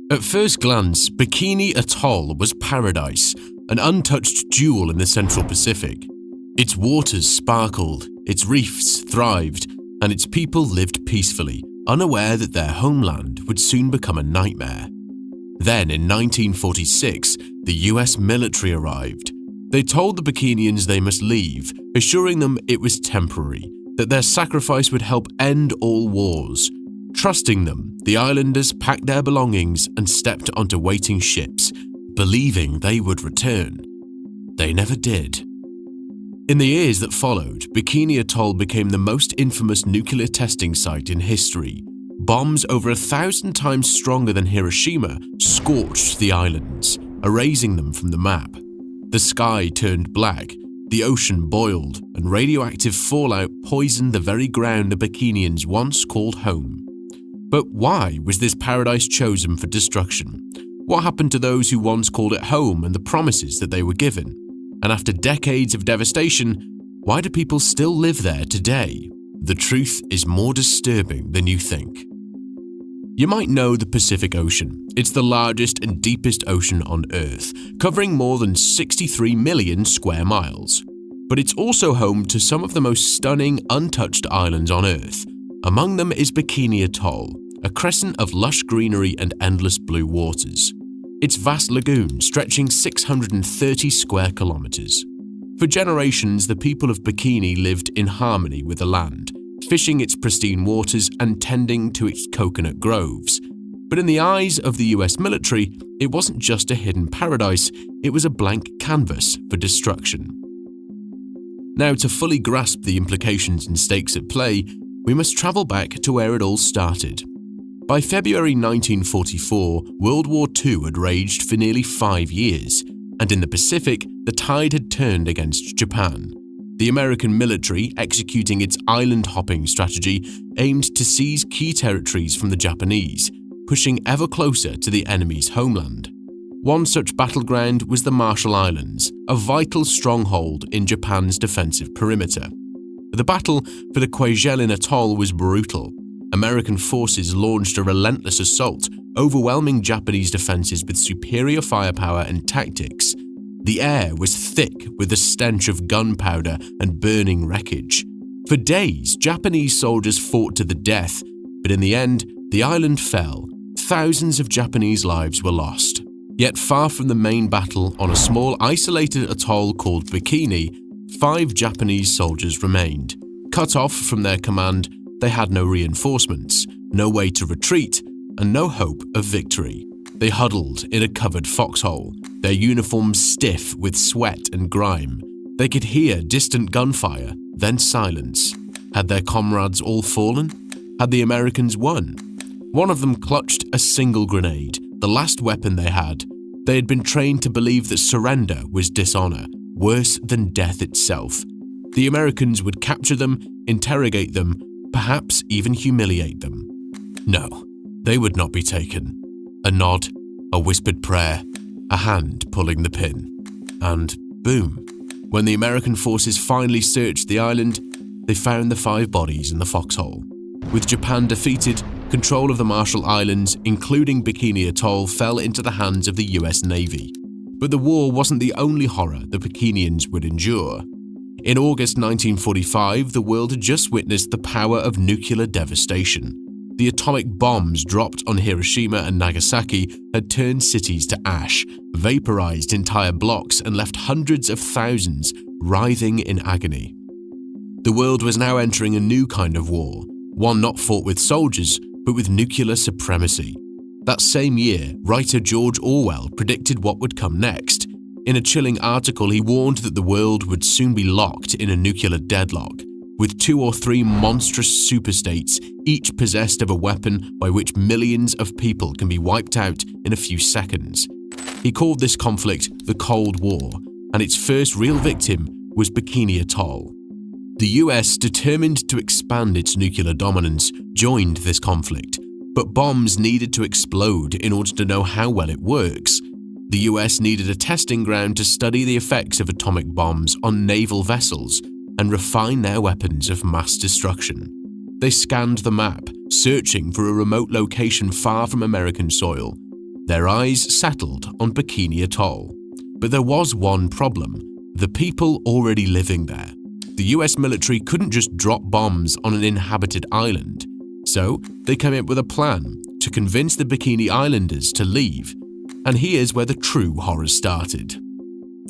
At first glance, Bikini Atoll was paradise, an untouched jewel in the Central Pacific. Its waters sparkled, its reefs thrived, and its people lived peacefully, unaware that their homeland would soon become a nightmare. Then, in 1946, the US military arrived. They told the Bikinians they must leave, assuring them it was temporary, that their sacrifice would help end all wars. Trusting them, the islanders packed their belongings and stepped onto waiting ships, believing they would return. They never did. In the years that followed, Bikini Atoll became the most infamous nuclear testing site in history. Bombs over 1,000 times stronger than Hiroshima scorched the islands, erasing them from the map. The sky turned black, the ocean boiled, and radioactive fallout poisoned the very ground the Bikinians once called home. But why was this paradise chosen for destruction? What happened to those who once called it home and the promises that they were given? And after decades of devastation, why do people still live there today? The truth is more disturbing than you think. You might know the Pacific Ocean. It's the largest and deepest ocean on Earth, covering more than 63 million square miles. But it's also home to some of the most stunning, untouched islands on Earth. Among them is Bikini Atoll, a crescent of lush greenery and endless blue waters. Its vast lagoon stretching 630 square kilometers. For generations, the people of Bikini lived in harmony with the land, fishing its pristine waters and tending to its coconut groves. But in the eyes of the US military, it wasn't just a hidden paradise, it was a blank canvas for destruction. Now, to fully grasp the implications and stakes at play, we must travel back to where it all started. By February 1944, World War II had raged for nearly 5 years, and in the Pacific, the tide had turned against Japan. The American military, executing its island-hopping strategy, aimed to seize key territories from the Japanese, pushing ever closer to the enemy's homeland. One such battleground was the Marshall Islands, a vital stronghold in Japan's defensive perimeter. The battle for the Kwajalein Atoll was brutal. American forces launched a relentless assault, overwhelming Japanese defenses with superior firepower and tactics. The air was thick with the stench of gunpowder and burning wreckage. For days, Japanese soldiers fought to the death, but in the end, the island fell. Thousands of Japanese lives were lost. Yet far from the main battle, on a small isolated atoll called Bikini, 5 Japanese soldiers remained. Cut off from their command, they had no reinforcements, no way to retreat, and no hope of victory. They huddled in a covered foxhole, their uniforms stiff with sweat and grime. They could hear distant gunfire, then silence. Had their comrades all fallen? Had the Americans won? One of them clutched a single grenade, the last weapon they had. They had been trained to believe that surrender was dishonor, worse than death itself. The Americans would capture them, interrogate them, perhaps even humiliate them. No, they would not be taken. A nod, a whispered prayer, a hand pulling the pin. And boom, when the American forces finally searched the island, they found the 5 bodies in the foxhole. With Japan defeated, control of the Marshall Islands, including Bikini Atoll, fell into the hands of the US Navy. But the war wasn't the only horror the Bikinians would endure. In August 1945, the world had just witnessed the power of nuclear devastation. The atomic bombs dropped on Hiroshima and Nagasaki had turned cities to ash, vaporized entire blocks, and left hundreds of thousands writhing in agony. The world was now entering a new kind of war, one not fought with soldiers, but with nuclear supremacy. That same year, writer George Orwell predicted what would come next. In a chilling article, he warned that the world would soon be locked in a nuclear deadlock, with 2 or 3 monstrous superstates, each possessed of a weapon by which millions of people can be wiped out in a few seconds. He called this conflict the Cold War, and its first real victim was Bikini Atoll. The US, determined to expand its nuclear dominance, joined this conflict, but bombs needed to explode in order to know how well it works. The US needed a testing ground to study the effects of atomic bombs on naval vessels and refine their weapons of mass destruction. They scanned the map, searching for a remote location far from American soil. Their eyes settled on Bikini Atoll. But there was one problem: the people already living there. The US military couldn't just drop bombs on an inhabited island. So they came up with a plan to convince the Bikini Islanders to leave. And here's where the true horror started.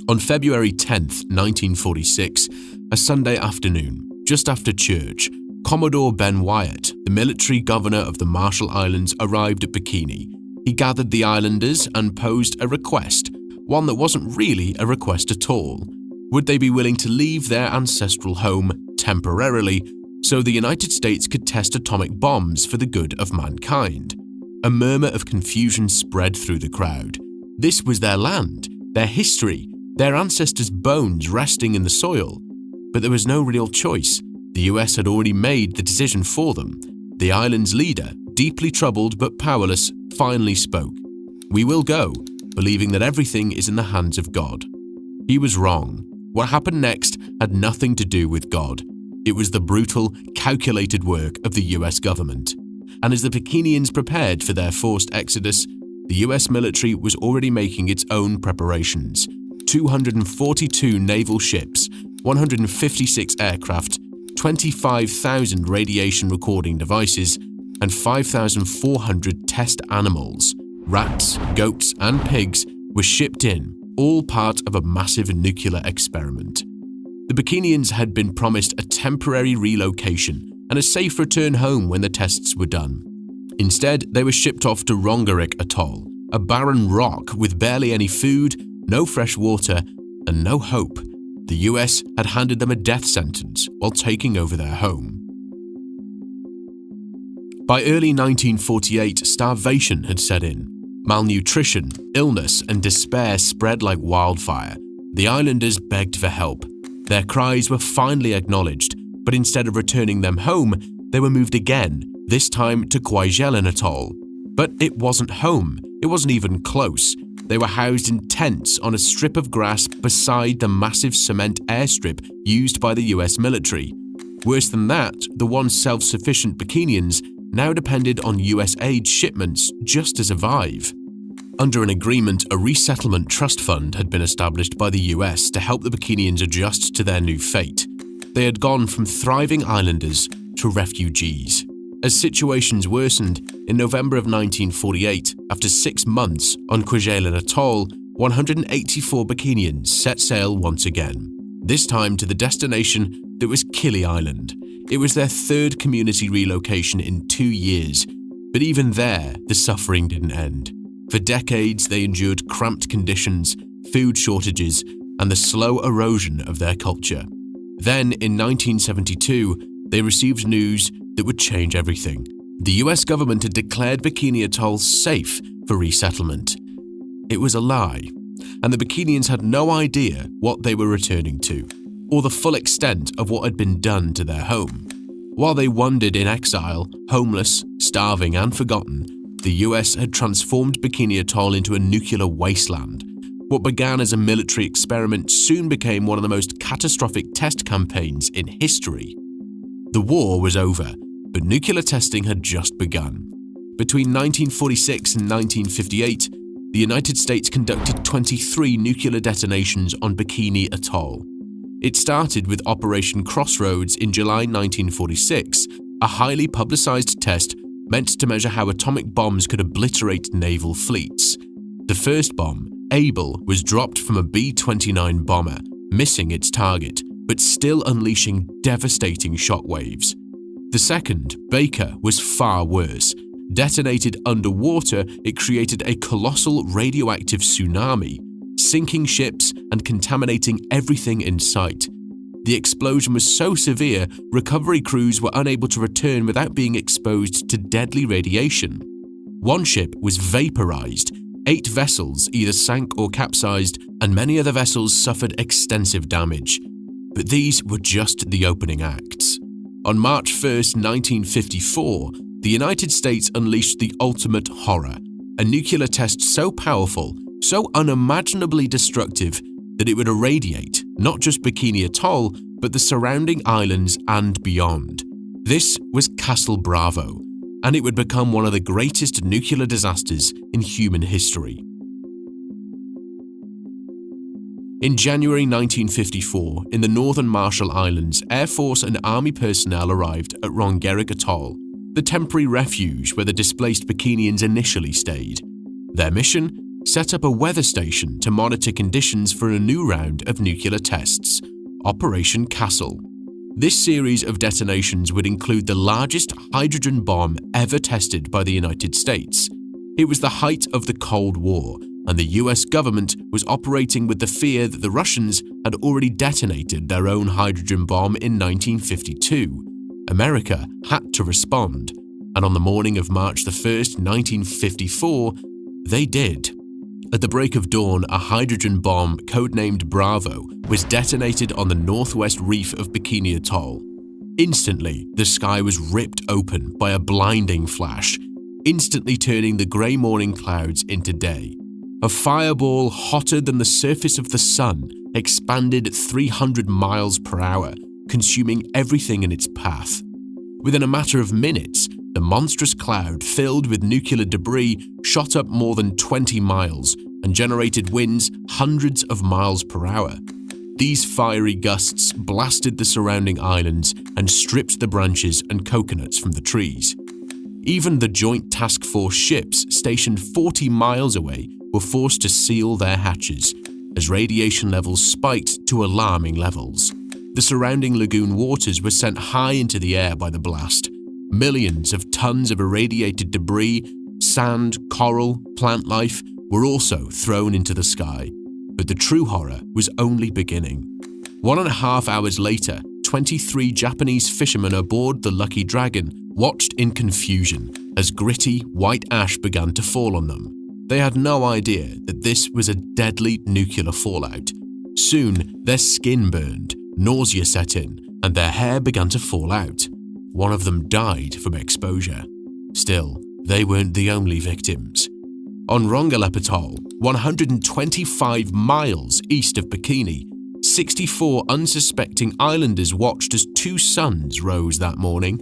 On February 10th, 1946, a Sunday afternoon, just after church, Commodore Ben Wyatt, the military governor of the Marshall Islands, arrived at Bikini. He gathered the islanders and posed a request, one that wasn't really a request at all. Would they be willing to leave their ancestral home temporarily so the United States could test atomic bombs for the good of mankind? A murmur of confusion spread through the crowd. This was their land, their history, their ancestors' bones resting in the soil. But there was no real choice. The US had already made the decision for them. The island's leader, deeply troubled but powerless, finally spoke. "We will go, believing that everything is in the hands of God." He was wrong. What happened next had nothing to do with God. It was the brutal, calculated work of the US government. And as the Bikinians prepared for their forced exodus, the US military was already making its own preparations. 242 naval ships, 156 aircraft, 25,000 radiation recording devices, and 5,400 test animals, rats, goats, and pigs, were shipped in, all part of a massive nuclear experiment. The Bikinians had been promised a temporary relocation and a safe return home when the tests were done. Instead, they were shipped off to Rongerik Atoll, a barren rock with barely any food, no fresh water, and no hope. The US had handed them a death sentence while taking over their home. By early 1948, starvation had set in. Malnutrition, illness, and despair spread like wildfire. The islanders begged for help. Their cries were finally acknowledged, but instead of returning them home, they were moved again, this time to Kwajalein Atoll. But it wasn't home. It wasn't even close. They were housed in tents on a strip of grass beside the massive cement airstrip used by the US military. Worse than that, the once self-sufficient Bikinians now depended on US aid shipments just to survive. Under an agreement, a resettlement trust fund had been established by the US to help the Bikinians adjust to their new fate. They had gone from thriving islanders to refugees. As situations worsened, in November of 1948, after 6 months on Kwajalein Atoll, 184 Bikinians set sail once again, this time to the destination that was Kili Island. It was their third community relocation in 2 years, but even there, the suffering didn't end. For decades, they endured cramped conditions, food shortages, and the slow erosion of their culture. Then, in 1972, they received news that would change everything. The US government had declared Bikini Atoll safe for resettlement. It was a lie, and the Bikinians had no idea what they were returning to, or the full extent of what had been done to their home. While they wandered in exile, homeless, starving, and forgotten, the US had transformed Bikini Atoll into a nuclear wasteland. What began as a military experiment soon became one of the most catastrophic test campaigns in history. The war was over, but nuclear testing had just begun. Between 1946 and 1958, the United States conducted 23 nuclear detonations on Bikini Atoll. It started with Operation Crossroads in July 1946, a highly publicized test meant to measure how atomic bombs could obliterate naval fleets. The first bomb, Able, was dropped from a B-29 bomber, missing its target, but still unleashing devastating shockwaves. The second, Baker, was far worse. Detonated underwater, it created a colossal radioactive tsunami, sinking ships and contaminating everything in sight. The explosion was so severe, recovery crews were unable to return without being exposed to deadly radiation. One ship was vaporized, 8 vessels either sank or capsized, and many other vessels suffered extensive damage. But these were just the opening acts. On March 1st, 1954, the United States unleashed the ultimate horror, a nuclear test so powerful, so unimaginably destructive, that it would irradiate not just Bikini Atoll, but the surrounding islands and beyond. This was Castle Bravo, and it would become one of the greatest nuclear disasters in human history. In January 1954, in the Northern Marshall Islands, Air Force and Army personnel arrived at Rongerik Atoll, the temporary refuge where the displaced Bikinians initially stayed. Their mission? Set up a weather station to monitor conditions for a new round of nuclear tests, Operation Castle. This series of detonations would include the largest hydrogen bomb ever tested by the United States. It was the height of the Cold War, and the US government was operating with the fear that the Russians had already detonated their own hydrogen bomb in 1952. America had to respond, and on the morning of March 1st, 1954, they did. At the break of dawn, a hydrogen bomb, codenamed Bravo, was detonated on the northwest reef of Bikini Atoll. Instantly, the sky was ripped open by a blinding flash, instantly turning the grey morning clouds into day. A fireball hotter than the surface of the sun expanded at 300 miles per hour, consuming everything in its path. Within a matter of minutes, the monstrous cloud filled with nuclear debris shot up more than 20 miles and generated winds hundreds of miles per hour. These fiery gusts blasted the surrounding islands and stripped the branches and coconuts from the trees. Even the Joint Task Force ships stationed 40 miles away were forced to seal their hatches as radiation levels spiked to alarming levels. The surrounding lagoon waters were sent high into the air by the blast. Millions of tons of irradiated debris, sand, coral, plant life were also thrown into the sky. But the true horror was only beginning. 1.5 hours later, 23 Japanese fishermen aboard the Lucky Dragon watched in confusion as gritty, white ash began to fall on them. They had no idea that this was a deadly nuclear fallout. Soon, their skin burned, nausea set in, and their hair began to fall out. One of them died from exposure. Still, they weren't the only victims. On Rongerik Atoll, 125 miles east of Bikini, 64 unsuspecting islanders watched as two suns rose that morning.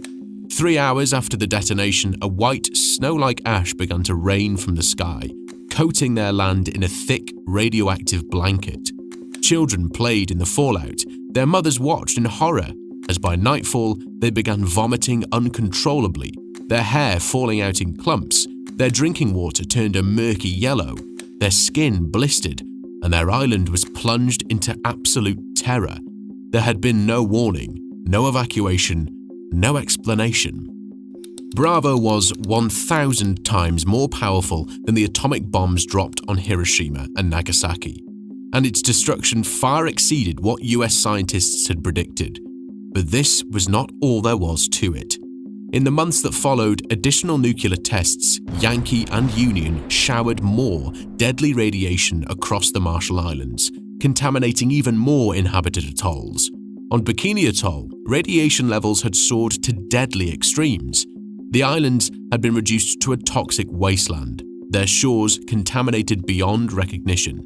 3 hours after the detonation, a white, snow-like ash began to rain from the sky, coating their land in a thick, radioactive blanket. Children played in the fallout. Their mothers watched in horror, as by nightfall, they began vomiting uncontrollably, their hair falling out in clumps, their drinking water turned a murky yellow, their skin blistered, and their island was plunged into absolute terror. There had been no warning, no evacuation, no explanation. Bravo was 1,000 times more powerful than the atomic bombs dropped on Hiroshima and Nagasaki, and its destruction far exceeded what US scientists had predicted. But this was not all there was to it. In the months that followed additional nuclear tests, Yankee and Union showered more deadly radiation across the Marshall Islands, contaminating even more inhabited atolls. On Bikini Atoll, radiation levels had soared to deadly extremes. The islands had been reduced to a toxic wasteland, their shores contaminated beyond recognition.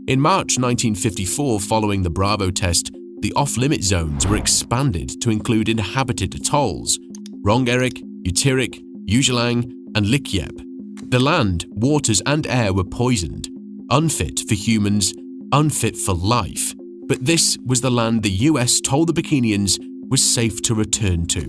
In March 1954, following the Bravo test, the off-limit zones were expanded to include inhabited atolls, Rongerik, Utirik, Ujilang, and Likyep. The land, waters, and air were poisoned, unfit for humans, unfit for life. But this was the land the US told the Bikinians was safe to return to.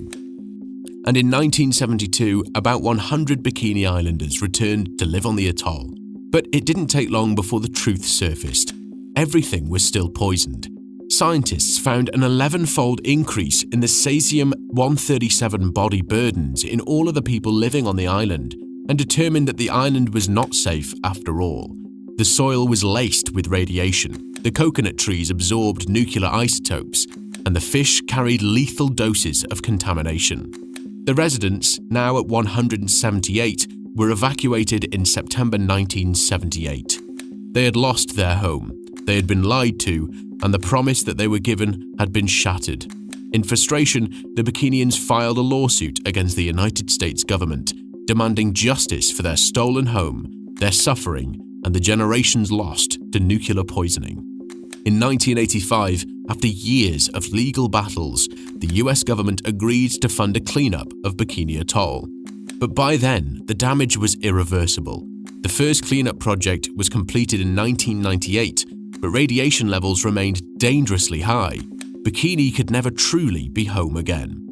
And in 1972, about 100 Bikini Islanders returned to live on the atoll. But it didn't take long before the truth surfaced. Everything was still poisoned. Scientists found an 11-fold increase in the cesium-137 body burdens in all of the people living on the island, and determined that the island was not safe after all. The soil was laced with radiation, the coconut trees absorbed nuclear isotopes, and the fish carried lethal doses of contamination. The residents, now at 178, were evacuated in September 1978. They had lost their home, they had been lied to, and the promise that they were given had been shattered. In frustration, the Bikinians filed a lawsuit against the United States government, demanding justice for their stolen home, their suffering, and the generations lost to nuclear poisoning. In 1985, after years of legal battles, the US government agreed to fund a cleanup of Bikini Atoll. But by then, the damage was irreversible. The first cleanup project was completed in 1998, but radiation levels remained dangerously high. Bikini could never truly be home again.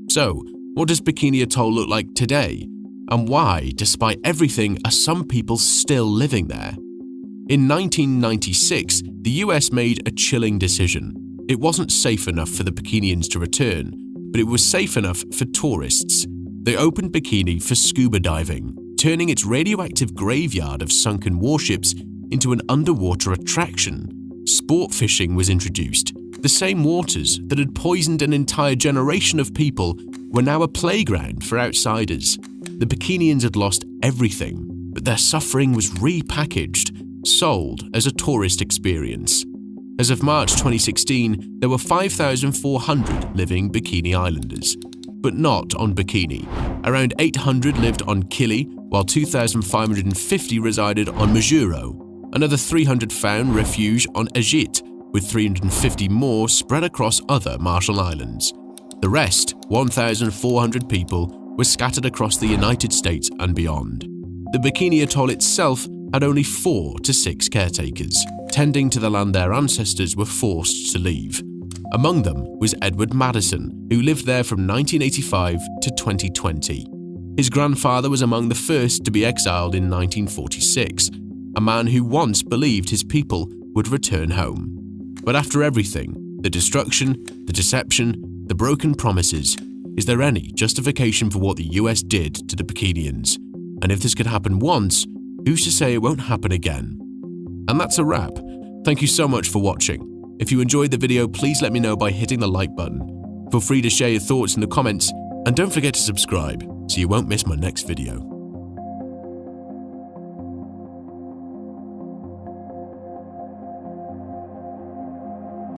So, what does Bikini Atoll look like today? And why, despite everything, are some people still living there? In 1996, the US made a chilling decision. It wasn't safe enough for the Bikinians to return, but it was safe enough for tourists. They opened Bikini for scuba diving, turning its radioactive graveyard of sunken warships into an underwater attraction. Sport fishing was introduced. The same waters that had poisoned an entire generation of people were now a playground for outsiders. The Bikinians had lost everything, but their suffering was repackaged, sold as a tourist experience. As of March 2016, there were 5,400 living Bikini Islanders, but not on Bikini. Around 800 lived on Kili, while 2,550 resided on Majuro. Another 300 found refuge on Ajit, with 350 more spread across other Marshall Islands. The rest, 1,400 people, were scattered across the United States and beyond. The Bikini Atoll itself had only 4 to 6 caretakers, tending to the land their ancestors were forced to leave. Among them was Edward Madison, who lived there from 1985 to 2020. His grandfather was among the first to be exiled in 1946, a man who once believed his people would return home. But after everything, the destruction, the deception, the broken promises, is there any justification for what the US did to the Bikinians? And if this could happen once, who's to say it won't happen again? And that's a wrap. Thank you so much for watching. If you enjoyed the video, please let me know by hitting the like button. Feel free to share your thoughts in the comments, and don't forget to subscribe so you won't miss my next video.